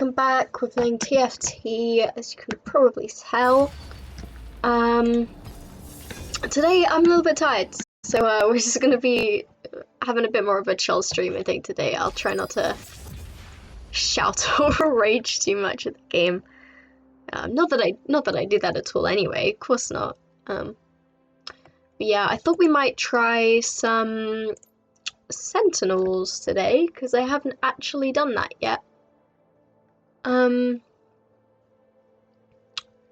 I'm back. We're playing TFT, as you can probably tell. Today I'm a little bit tired, so we're just gonna be having a bit more of a chill stream, I think, today. I'll try not to shout or rage too much at the game. Not that I do that at all anyway, of course not. But yeah, I thought we might try some Sentinels today, because I haven't actually done that yet.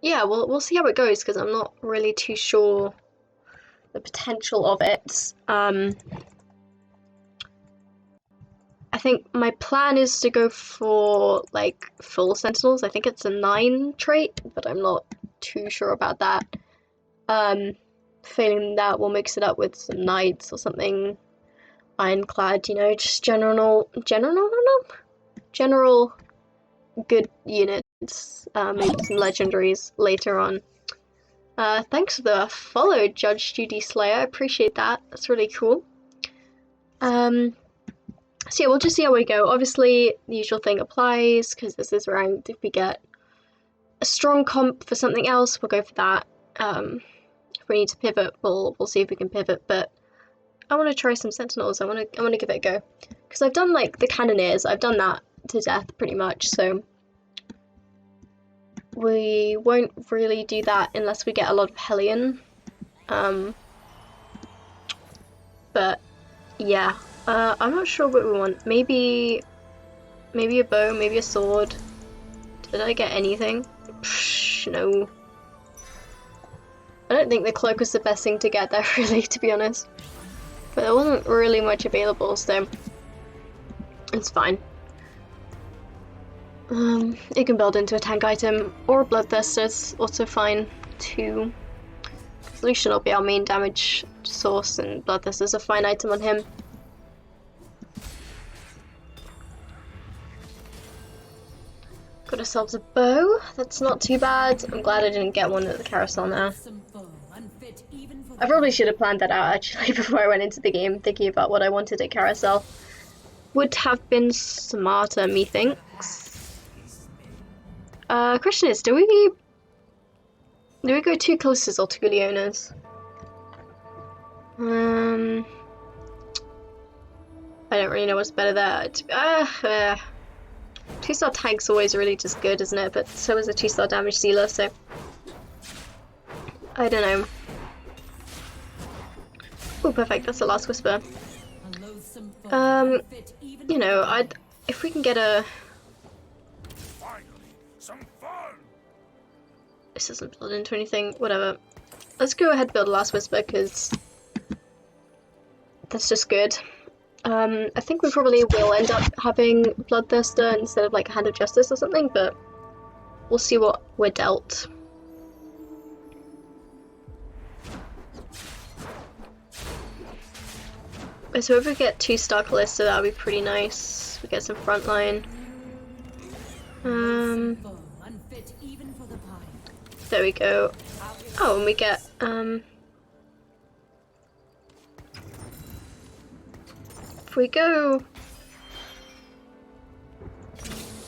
Yeah, we'll see how it goes, because I'm not really too sure the potential of it. I think my plan is to go for like full sentinels. I think it's a 9 trait, but I'm not too sure about that. Failing that, we'll mix it up with some knights or something ironclad, you know, just general good units. Maybe some legendaries later on. Thanks for the follow, Judge Judy Slayer. I appreciate that. That's really cool. So yeah, we'll just see how we go. Obviously, the usual thing applies, because this is ranked. If we get a strong comp for something else, we'll go for that. If we need to pivot, we'll see if we can pivot, but I want to try some Sentinels. I want to give it a go. Because I've done, like, the Cannoneers. I've done that to death, pretty much, so we won't really do that unless we get a lot of Hellion. But yeah, I'm not sure what we want. Maybe a bow, maybe a sword. Did I get anything? Psh, no. I don't think the cloak was the best thing to get there, really, to be honest. But there wasn't really much available, so it's fine. It can build into a tank item, or a bloodthirster's also fine too. Lucian will be our main damage source, and bloodthirster's a fine item on him. Got ourselves a bow. That's not too bad. I'm glad I didn't get one at the carousel now. I probably should have planned that out actually before I went into the game, thinking about what I wanted at carousel. Would have been smarter, methinks. Question is, do we go 2 Callistas or 2 Leonas? I don't really know what's better there. 2-star tank's always really just good, isn't it? But so is a 2-star damage dealer, so I don't know. Oh, perfect. That's the last whisper. You know, if we can get a. This doesn't build into anything. Whatever. Let's go ahead and build a last whisper, because that's just good. I think we probably will end up having Bloodthirster instead of like a Hand of Justice or something, but we'll see what we're dealt. So if we get 2-star Callista, that would be pretty nice. We get some frontline. There we go. Oh, and we get if we go,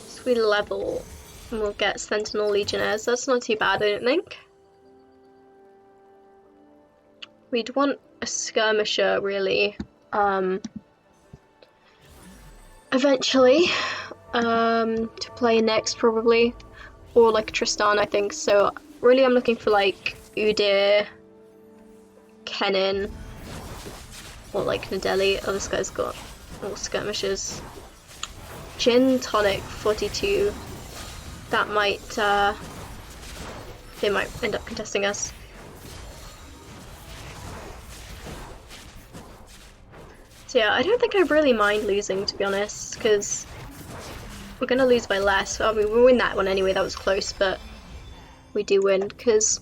so we level, and we'll get Sentinel Legionnaires. That's not too bad, I don't think. We'd want a skirmisher, really. Eventually, to play next, probably, or like Tristan, I think. So really, I'm looking for like Udyr, Kennen, or like Nadeli. Oh, this guy's got all skirmishers. Gin Tonic 42. That might, they might end up contesting us. So yeah, I don't think I really mind losing, to be honest, because we're gonna lose by less. Well, we win that one anyway, that was close, but we do win, because,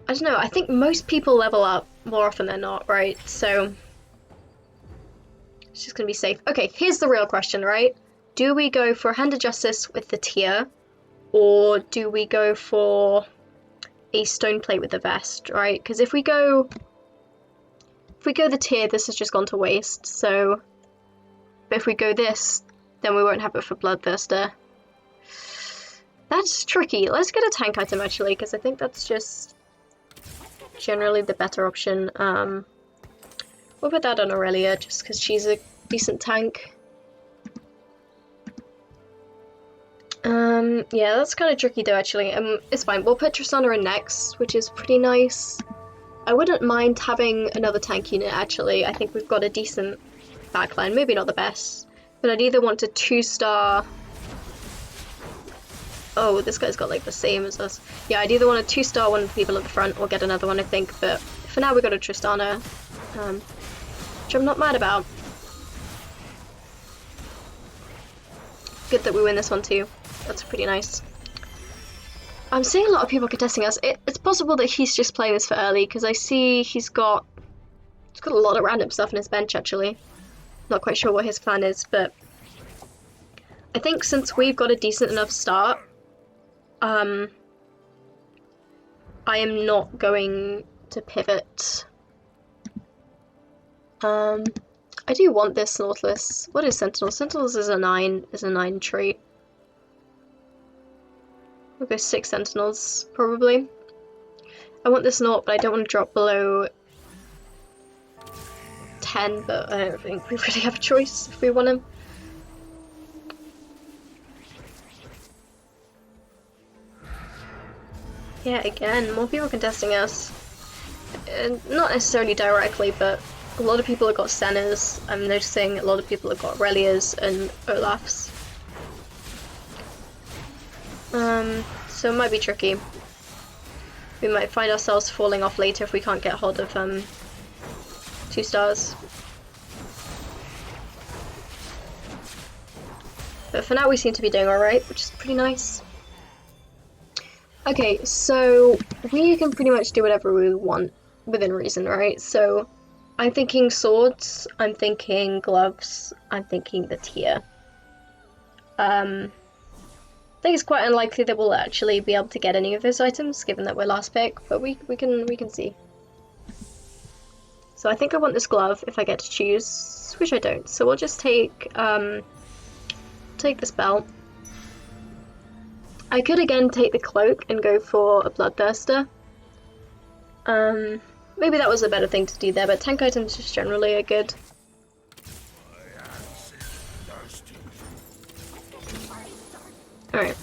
I don't know, I think most people level up more often than not, right? So it's just gonna be safe. Okay, here's the real question, right? Do we go for Hand of Justice with the tier, or do we go for a stone plate with the vest, right? Because if we go the tier, this has just gone to waste, so but if we go this, then we won't have it for Bloodthirster. That's tricky. Let's get a tank item actually, because I think that's just generally the better option. We'll put that on Aurelia just because she's a decent tank. Yeah, that's kind of tricky though actually. It's fine. We'll put Tristana in next, which is pretty nice. I wouldn't mind having another tank unit actually. I think we've got a decent backline, maybe not the best, but I'd either want to 2-star. Oh, this guy's got like the same as us. Yeah, I'd either want to 2-star one of the people at the front or get another one, I think, but for now we got a Tristana, which I'm not mad about. Good that we win this one too. That's pretty nice. I'm seeing a lot of people contesting us. It's possible that he's just playing this for early, because I see he's got a lot of random stuff in his bench actually. Not quite sure what his plan is, but I think since we've got a decent enough start, I am not going to pivot. I do want this Nautilus. What is Sentinels? Sentinels is a 9 trait. We'll go 6 Sentinels, probably. I want this Naut, but I don't want to drop below 10, but I don't think we really have a choice if we want him. Yeah, again, more people contesting us. Not necessarily directly, but a lot of people have got Sennas. I'm noticing a lot of people have got Aurelias and Olafs. So it might be tricky. We might find ourselves falling off later if we can't get hold of 2 stars. But for now we seem to be doing alright, which is pretty nice. Okay, so we can pretty much do whatever we want within reason, right? So I'm thinking swords, I'm thinking gloves, I'm thinking the tier. I think it's quite unlikely that we'll actually be able to get any of those items, given that we're last pick, but we can see. So I think I want this glove if I get to choose, which I don't. So we'll just take this belt. I could again take the cloak and go for a bloodthirster. Maybe that was a better thing to do there, but tank items just generally are good. Alright.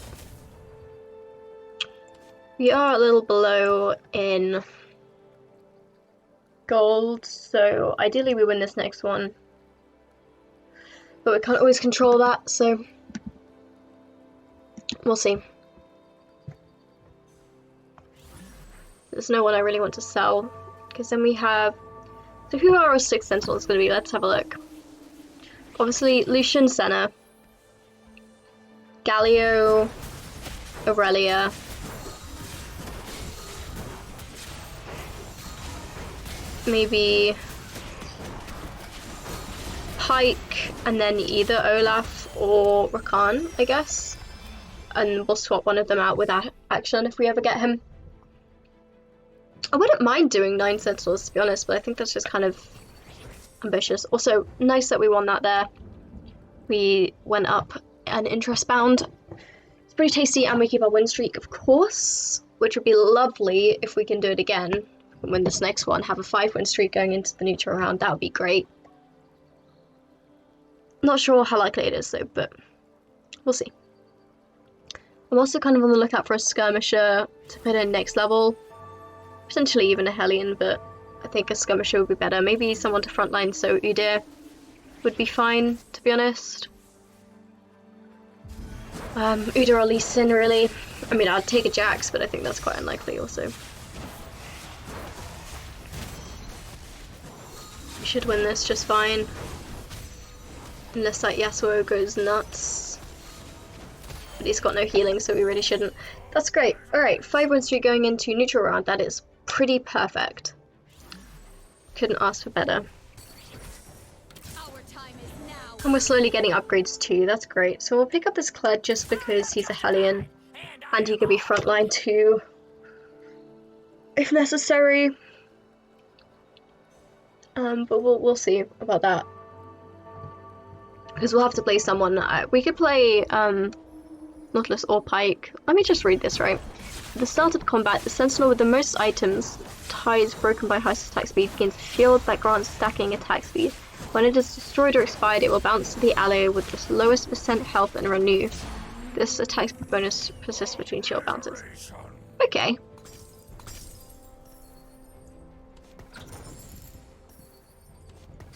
We are a little below in gold, so ideally we win this next one. But we can't always control that, so we'll see. There's no one I really want to sell, because then we have... So who are our 6 Sentinels going to be? Let's have a look. Obviously, Lucian, Senna, Galio, Aurelia, maybe Pike, and then either Olaf or Rakan, I guess. And we'll swap one of them out with action if we ever get him. I wouldn't mind doing 9 Sentinels, to be honest, but I think that's just kind of ambitious. Also, nice that we won that there. We went up an interest bound. It's pretty tasty, and we keep our win streak, of course, which would be lovely if we can do it again. Win this next one, have a 5-win streak going into the neutral round. That would be great. Not sure how likely it is though, but we'll see. I'm also kind of on the lookout for a skirmisher to put in next level. Potentially even a Hellion, but I think a skirmisher would be better. Maybe someone to frontline, so Udyr would be fine, to be honest. Udyr or Lee Sin, really. I mean, I'd take a Jax, but I think that's quite unlikely also. We should win this just fine. Unless that Yasuo goes nuts. But he's got no healing, so we really shouldn't. That's great. Alright, 5-win streak going into neutral round. That is pretty perfect. Couldn't ask for better. And we're slowly getting upgrades too. That's great. So we'll pick up this Kled just because he's a Hellion. And he could be frontline too, if necessary. But we'll see about that. Because we'll have to play someone. We could play Nautilus or Pike. Let me just read this right. At the start of combat, the Sentinel with the most items, ties broken by highest attack speed, gains a shield that grants stacking attack speed. When it is destroyed or expired, it will bounce to the ally with the lowest percent health and renew. This attack speed bonus persists between shield bounces. Okay.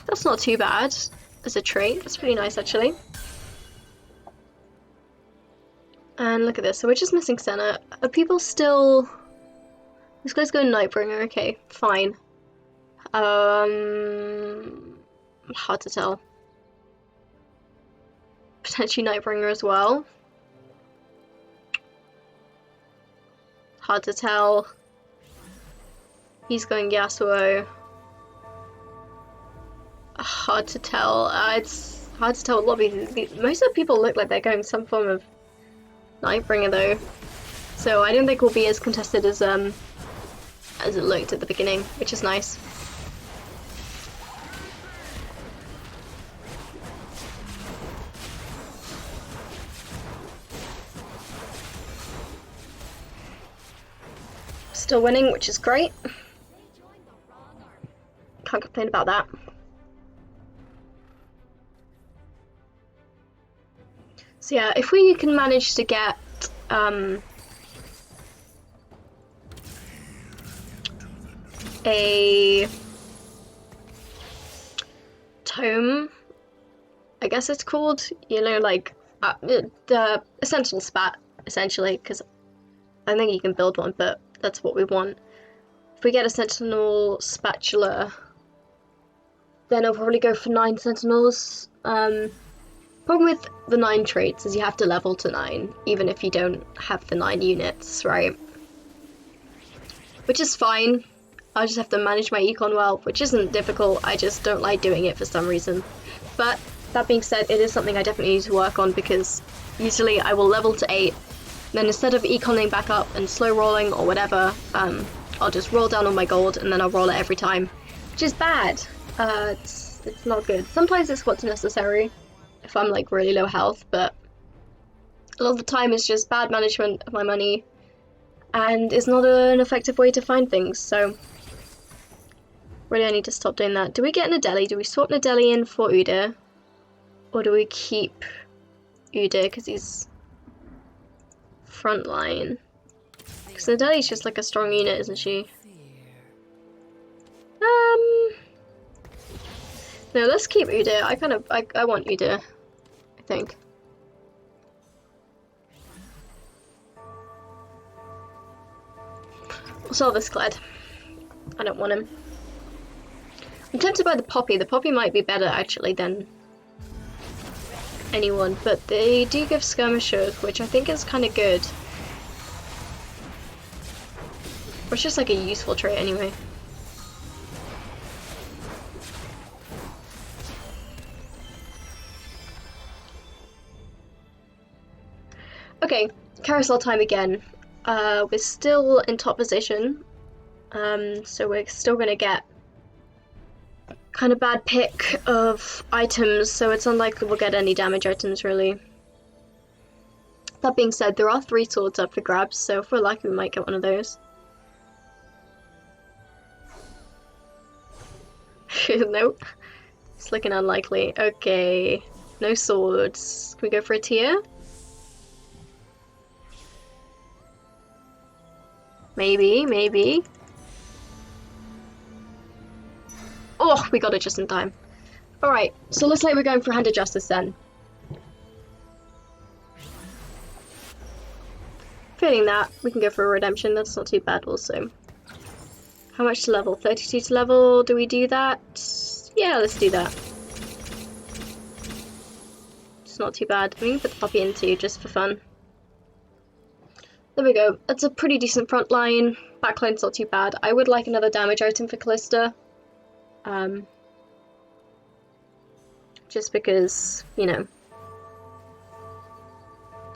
That's not too bad as a trait. That's pretty nice, actually. And look at this. So we're just missing Senna. Are people still... This guy's going Nightbringer. Okay, fine. Hard to tell. Potentially Nightbringer as well. Hard to tell. He's going Yasuo. Hard to tell. It's hard to tell what lobby. Most of the people look like they're going some form of Nightbringer though. So I don't think we'll be as contested as it looked at the beginning, which is nice. Still winning, which is great. Can't complain about that. So yeah, if we can manage to get a tome, I guess it's called, you know, like the essential spat, essentially, because I think you can build one, but that's what we want. If we get a sentinel spatula, then I'll probably go for 9 sentinels. Problem with the 9 traits is you have to level to 9, even if you don't have the 9 units, right? Which is fine. I just have to manage my econ well, which isn't difficult, I just don't like doing it for some reason. But that being said, it is something I definitely need to work on, because usually I will level to 8, then instead of econing back up and slow rolling or whatever, I'll just roll down on my gold and then I'll roll it every time, which is bad. It's not good. Sometimes it's what's necessary if I'm like really low health, but a lot of the time it's just bad management of my money and it's not an effective way to find things, so really I need to stop doing that. Do we get Nadeli? Do we swap Nadeli in for Udyr? Or do we keep Udyr because he's frontline? Because Nadeli's just like a strong unit, isn't she? No, let's keep Udyr. I want Udyr, I think. We'll sell this Kled. I don't want him. I'm tempted by the Poppy. The Poppy might be better actually than anyone, but they do give Skirmisher, which I think is kind of good. Or it's just like a useful trait anyway. Okay, carousel time again. We're still in top position, so we're still gonna get kind of bad pick of items, so it's unlikely we'll get any damage items really. That being said, there are 3 swords up for grabs, so if we're lucky we might get one of those. Nope, it's looking unlikely. Okay, no swords. Can we go for a tier? Maybe. Oh, we got it just in time. Alright, so looks like we're going for Hand of Justice then. Feeling that. We can go for a redemption, that's not too bad also. How much to level? 32 to level, do we do that? Yeah, let's do that. It's not too bad. We can put the Poppy in too, just for fun. There we go. That's a pretty decent front line. Backline's not too bad. I would like another damage item for Callista. Just because, you know,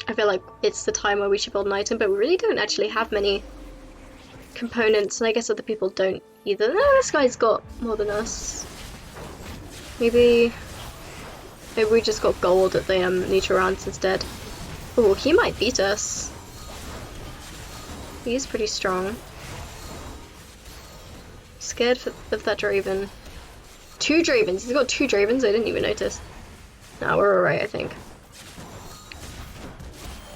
I feel like it's the time where we should build an item, but we really don't actually have many components, and I guess other people don't either. No, this guy's got more than us. Maybe we just got gold at the neutral rounds instead. Oh, he might beat us. He's pretty strong. Scared of that Draven. 2 Dravens. He's got 2 Dravens. I didn't even notice. No, we're alright, I think.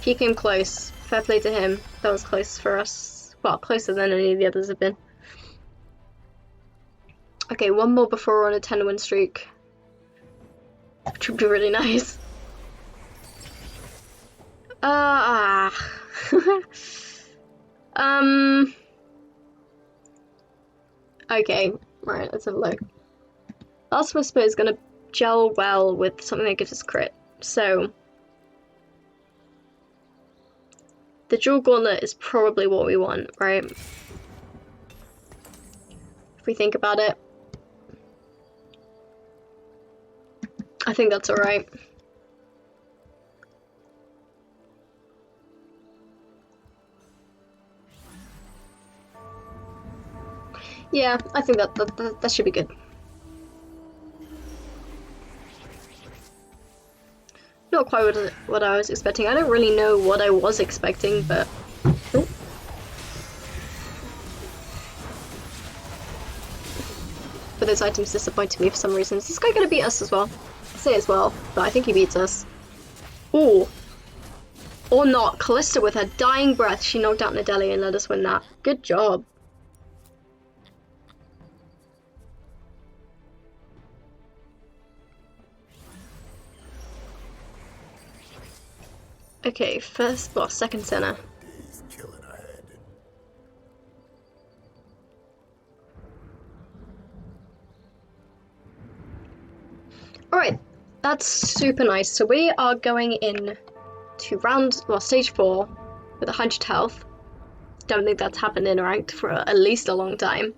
He came close. Fair play to him. That was close for us. Well, closer than any of the others have been. Okay, 1 more before we're on a 10-win streak. Which would be really nice. Okay, right, let's have a look. Last Whisper is gonna gel well with something that gives us crit. So the Jewel Gauntlet is probably what we want, right? If we think about it. I think that's alright. Yeah, I think that should be good. Not quite what I was expecting. I don't really know what I was expecting, but... Oh. But those items disappointed me for some reason. Is this guy gonna beat us as well? I'll say as well, but I think he beats us. Ooh. Or not. Callista with her dying breath, she knocked out Nadeli and let us win that. Good job. Okay, second center. Alright, that's super nice. So we are going in to stage 4 with 100 health. Don't think that's happened in ranked for at least a long time.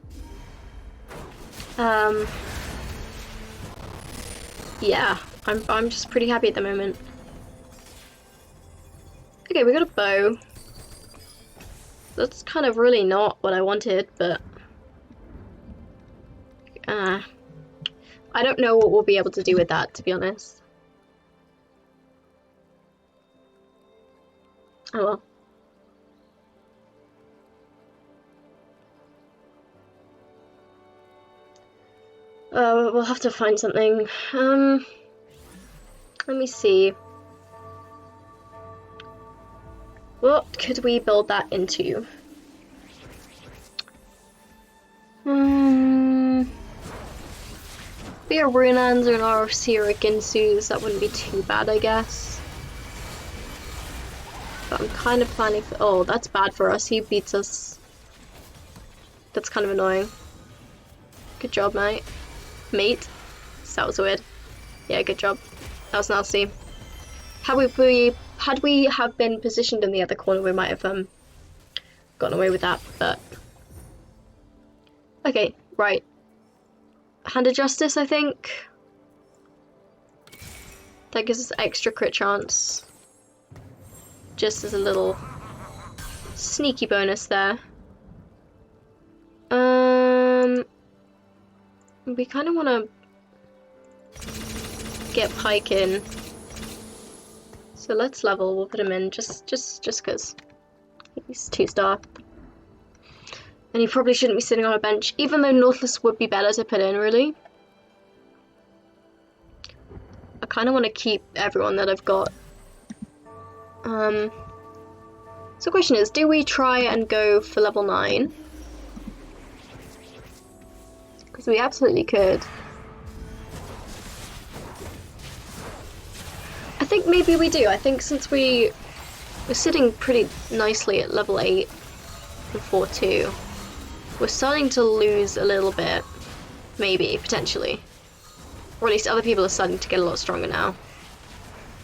Yeah, I'm just pretty happy at the moment. Okay, we got a bow. That's kind of really not what I wanted, but I don't know what we'll be able to do with that, to be honest. Oh well. We'll have to find something. Let me see. What could we build that into? Be a Runans or an RFC or a Ginsu's, that wouldn't be too bad, I guess. But I'm kind of planning for— oh, that's bad for us. He beats us. That's kind of annoying. Good job, mate. Mate? That was weird. Yeah, good job. That was nasty. Had we have been positioned in the other corner, we might have gotten away with that, but... Okay, right. Hand of Justice, I think. That gives us extra crit chance. Just as a little sneaky bonus there. We kind of want to get Pike in. So let's level, we'll put him in just because he's 2-star. And he probably shouldn't be sitting on a bench, even though Nautilus would be better to put in, really. I kind of want to keep everyone that I've got. So the question is, do we try and go for level 9? Because we absolutely could. I think maybe we do. I think since we're sitting pretty nicely at level 8 and 4-2, we're starting to lose a little bit. Maybe, potentially. Or at least other people are starting to get a lot stronger now.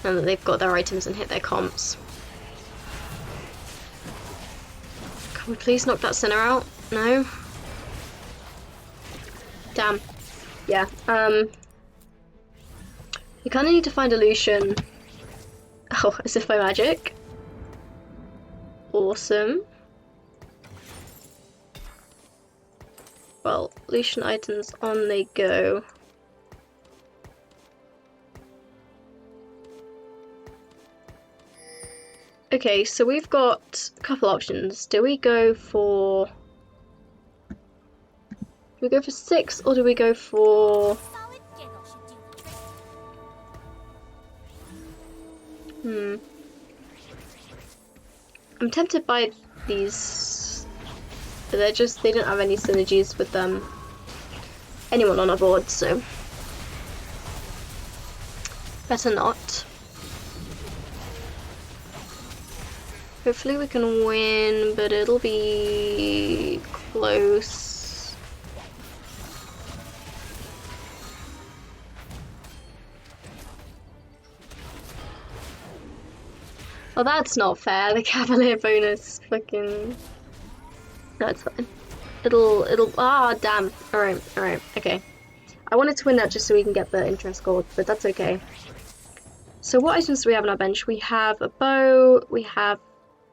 Now that they've got their items and hit their comps. Can we please knock that center out? No? Damn. Yeah, we kind of need to find a Lucian. Oh, as if by magic. Awesome. Well, Lucian items on they go. Okay, so we've got a couple options. Do we go for 6 or do we go for... I'm tempted by these, but they don't have any synergies with anyone on our board, so better not. Hopefully we can win, but it'll be close. Oh, that's not fair. The Cavalier bonus fucking... No, it's fine. Ah, damn. Alright, okay. I wanted to win that just so we can get the interest gold, but that's okay. So what items do we have on our bench? We have a bow, we have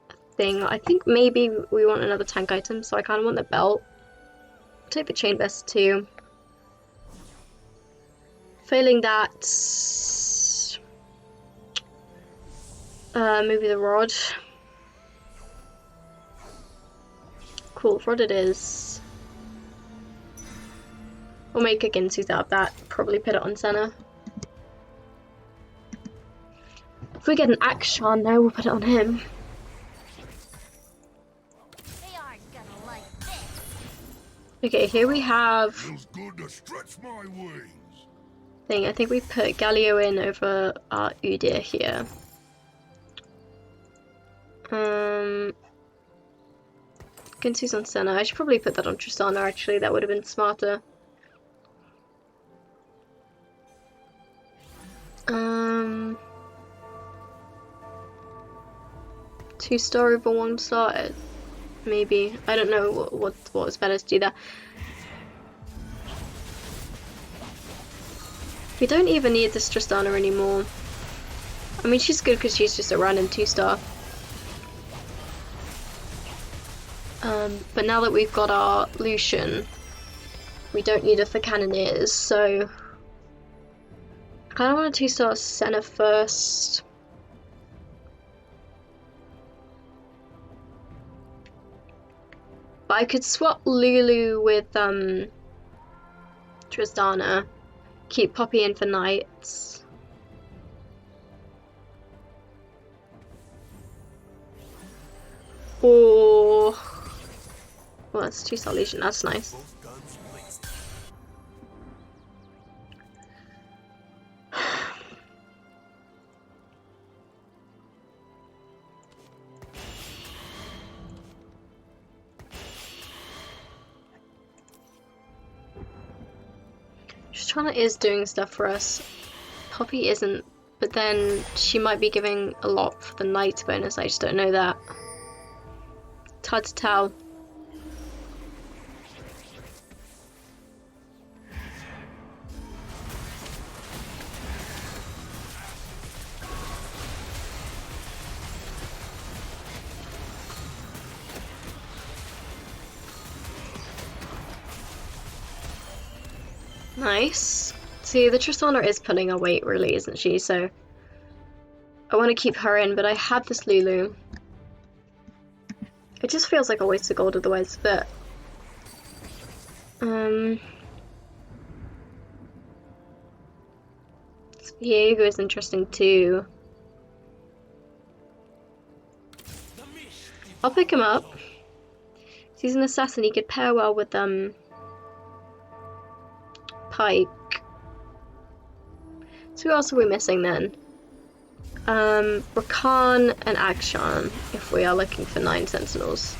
a thing. I think maybe we want another tank item, so I kind of want the belt. I'll take the chain vest too. Failing that... maybe the rod. Cool, rod it is. We'll make a Ginsuit out of that. Probably put it on center. If we get an Akshan though, we'll put it on him. They aren't gonna like this. Okay, here we have... Feels good to stretch my wings. I think we put Galio in over our Udyr here. Ginsu's on center. I should probably put that on Tristana actually, that would have been smarter. 2-star over 1-star, maybe. I don't know what was better to do that. We don't even need this Tristana anymore. I mean, she's good because she's just a random 2-star. But now that we've got our Lucian, we don't need her for Cannoneers, so... I kind of want a 2-star Senna first. But I could swap Lulu with Tristana, keep Poppy in for knights. Or... well, that's 2-star Legion, that's nice. Tristana is doing stuff for us. Poppy isn't, but then she might be giving a lot for the knight bonus, I just don't know that. It's hard to tell. Nice. See, the Tristana is pulling her weight, really, isn't she? So I want to keep her in, but I have this Lulu. It just feels like a waste of gold otherwise, but... Viego is interesting too. I'll pick him up. He's an assassin, he could pair well with Pike. So who else are we missing then? Rakan and Akshan, if we are looking for 9 sentinels.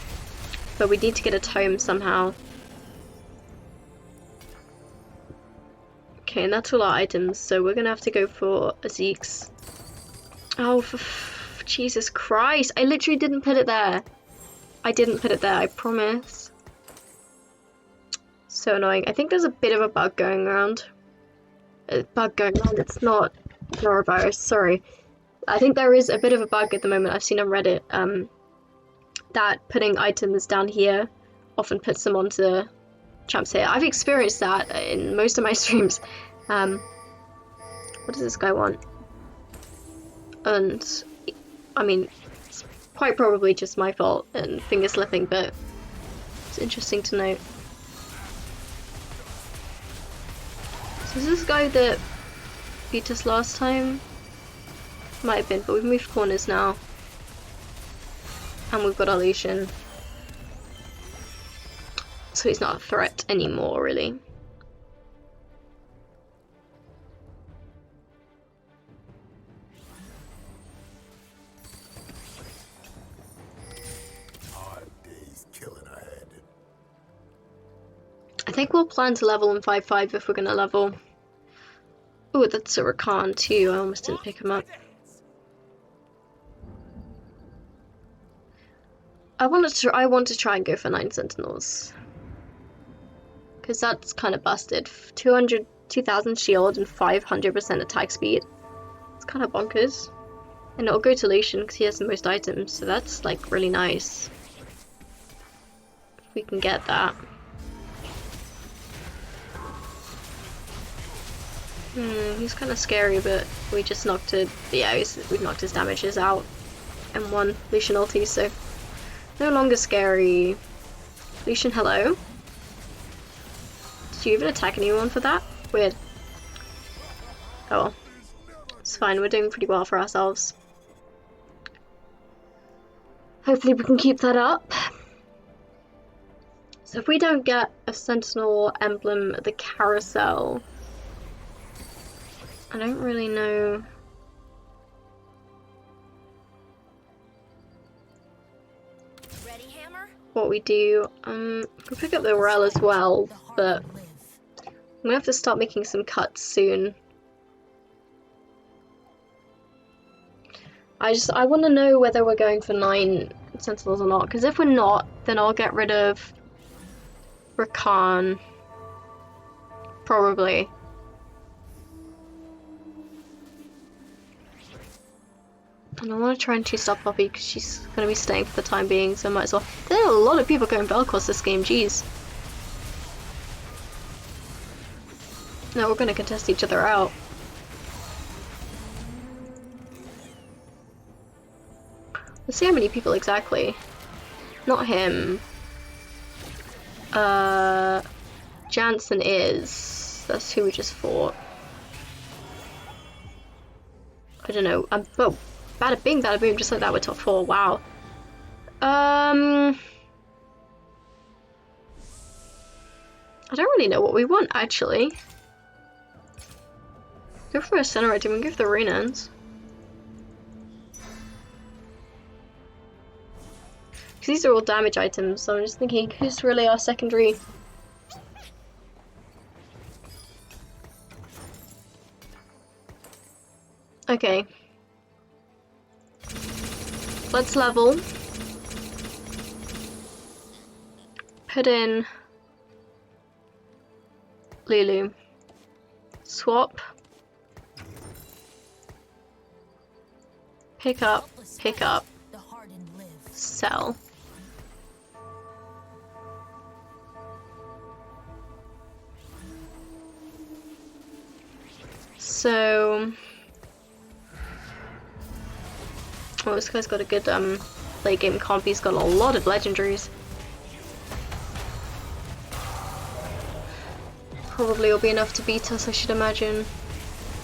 But we need to get a tome somehow. Okay, and that's all our items, so we're gonna have to go for a Zeke's. Oh, Jesus Christ, I literally didn't put it there. I didn't put it there, I promise. So annoying. I think there's a bit of a bug going around. It's not norovirus, sorry. I think there is a bit of a bug at the moment. I've seen on Reddit that putting items down here often puts them onto champs here. I've experienced that in most of my streams. What does this guy want? And I mean, it's quite probably just my fault and finger slipping, but it's interesting to note. So is this guy that beat us last time? Might have been, but we've moved corners now. And we've got our Lucian. So he's not a threat anymore, really. I think we'll plan to level in 5-5 if we're gonna level. Oh, that's a Rakan too. I almost didn't pick him up. I want to try and go for 9 Sentinels. Because that's kind of busted. 2,000 shield and 500% attack speed. It's kind of bonkers. And it'll go to Lucian because he has the most items, so that's like really nice. If we can get that. He's kind of scary, but we just knocked it. Yeah, we knocked his damages out and won Lucian ulti, so no longer scary. Lucian, hello. Did you even attack anyone for that? Weird. Oh well. It's fine, we're doing pretty well for ourselves. Hopefully we can keep that up. So if we don't get a Sentinel emblem at the carousel, I don't really know. Ready, Hammer? What we do. We'll pick up the Rel as well, but I'm gonna have to start making some cuts soon. I want to know whether we're going for 9 Sentinels or not, because if we're not, then I'll get rid of Rakan. Probably. And I want to try and 2-star Poppy because she's going to be staying for the time being, so I might as well. There are a lot of people going Vel'Koz this game, jeez. No, we're going to contest each other out. Let's see how many people exactly. Not him. Jansen is. That's who we just fought. I don't know. Oh, bada bing, bada boom, just like that, we're top 4. Wow. I don't really know what we want, actually. Go for a center item and give the Renans. Because these are all damage items, so I'm just thinking, who's really our secondary? Okay. Let's level. Put in Lulu. Swap. Pick up. Pick up. Sell. So, oh, this guy's got a good late game comp. He's got a lot of legendaries. Probably will be enough to beat us, I should imagine.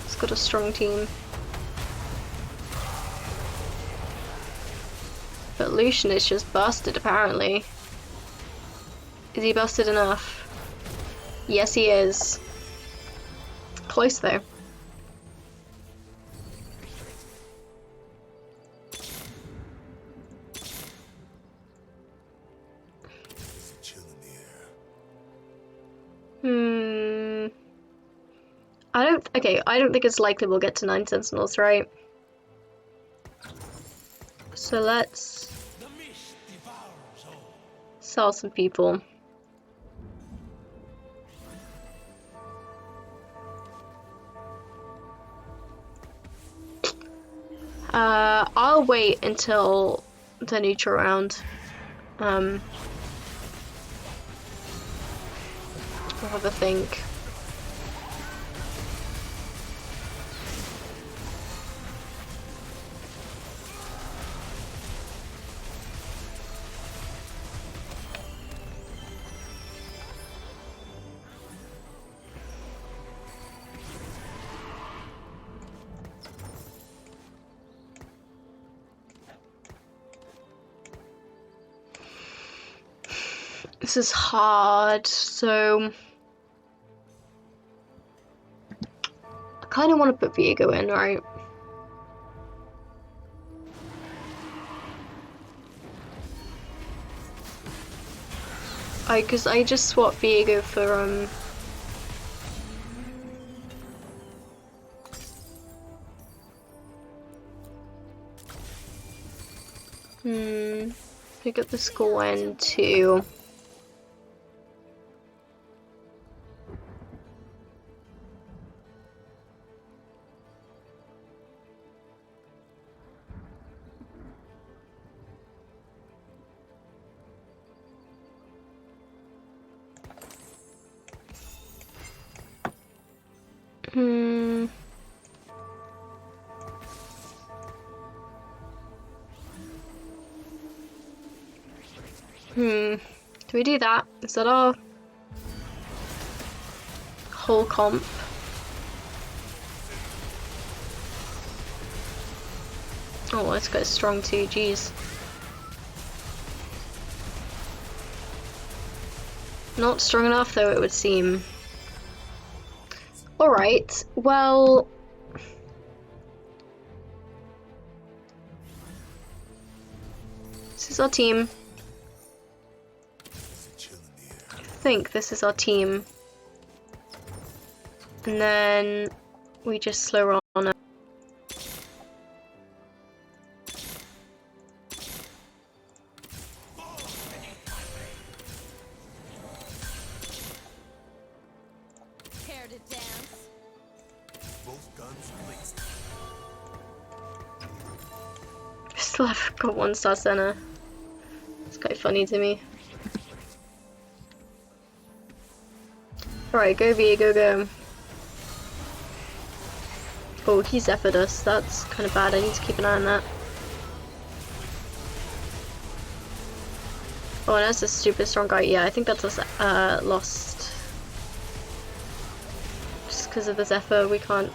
He's got a strong team. But Lucian is just busted, apparently. Is he busted enough? Yes, he is. Close, though. I don't think it's likely we'll get to 9 Sentinels, right? So let's sell some people. I'll wait until the neutral round. I'll have a think. This is hard, so I kind of want to put Viego in, right? Because I just swapped Viego for pick up the school end too. Do we do that? Is that our whole comp? Oh, let's go strong too, jeez. Not strong enough though, it would seem. Alright, well... This is our team. I think this is our team. And then we just slow roll on it. Care to dance? Both guns placed. Still have got 1-star center. It's quite funny to me. Alright, go V, go. Oh, he's effered us. That's kind of bad. I need to keep an eye on that. Oh, and that's a stupid strong guy. Yeah, I think that's us lost. Just because of the Zephyr, we can't...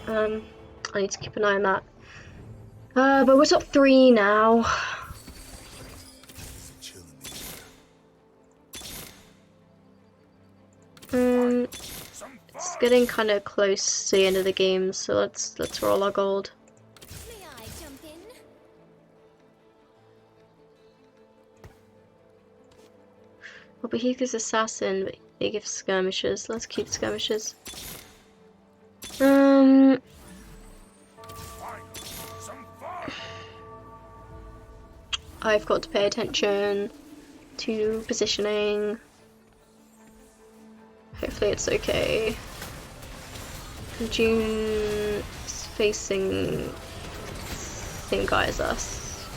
I need to keep an eye on that. But we're top 3 now. It's getting kind of close to the end of the game, so let's roll our gold. May I jump in? Oh, but he gives assassin, but he gives skirmishers. Let's keep skirmishers. I've got to pay attention to positioning. Hopefully it's okay. June is facing same guy as us.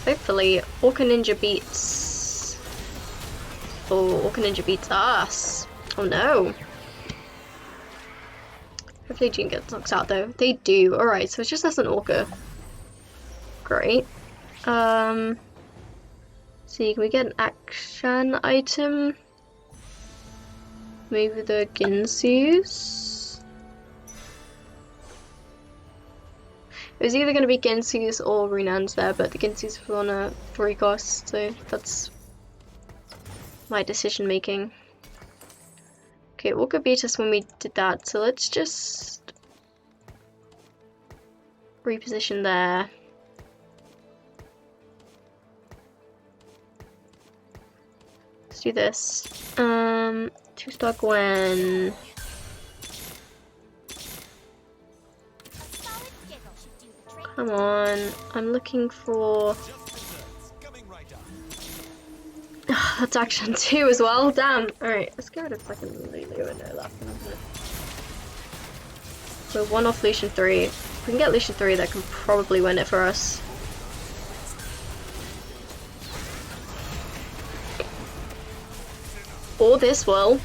Hopefully Orca Ninja beats... Oh, Orca Ninja beats us. Oh no. Hopefully June gets knocked out though. They do. Alright, so it's just us and Orca. Great. See, can we get an action item? Maybe the Ginsu's? It was either going to be Ginsu's or Runan's there, but the Ginsu's were on a 3 cost, so that's my decision making. Okay, Walker beat us when we did that, so let's just reposition there. Let's do this. 2-star Gwen. Come on, I'm looking for... That's action 2 as well, damn. Alright, let's get rid of fucking Lulu and no that. So 1 off Lucian 3. If we can get Lucian 3, that can probably win it for us. Or this will.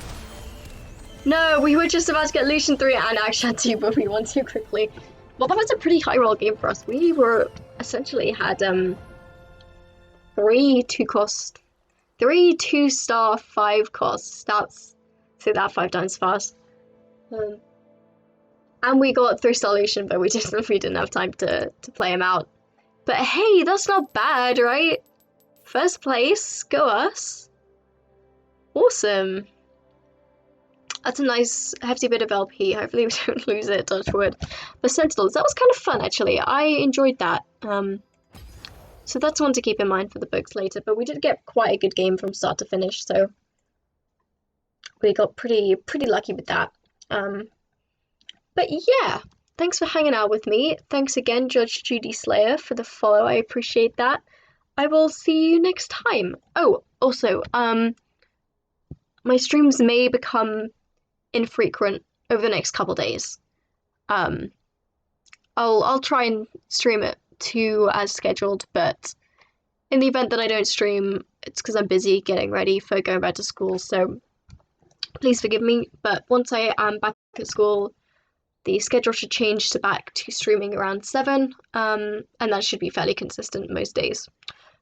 No, we were just about to get Lucian 3 and Action 2, but we won too quickly. Well, that was a pretty high roll game for us. We were essentially had 3 2-cost, 3 2-star 5 costs. That's say that 5 times fast. And we got 3-star Lucian, but we didn't have time to play him out. But hey, that's not bad, right? First place, go us. Awesome. That's a nice hefty bit of LP. Hopefully we don't lose it, touch wood. But Sentinels, that was kind of fun actually. I enjoyed that. So that's one to keep in mind for the books later, but we did get quite a good game from start to finish, so we got pretty lucky with that. But yeah, thanks for hanging out with me. Thanks again, Judge Judy Slayer, for the follow. I appreciate that. I will see you next time. Oh, also, my streams may become infrequent over the next couple days. I'll try and stream it too as scheduled, but in the event that I don't stream, it's because I'm busy getting ready for going back to school, so please forgive me. But once I am back at school, the schedule should change to back to streaming around 7, and that should be fairly consistent most days.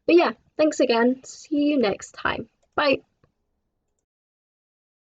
But yeah, thanks again. See you next time. Bye.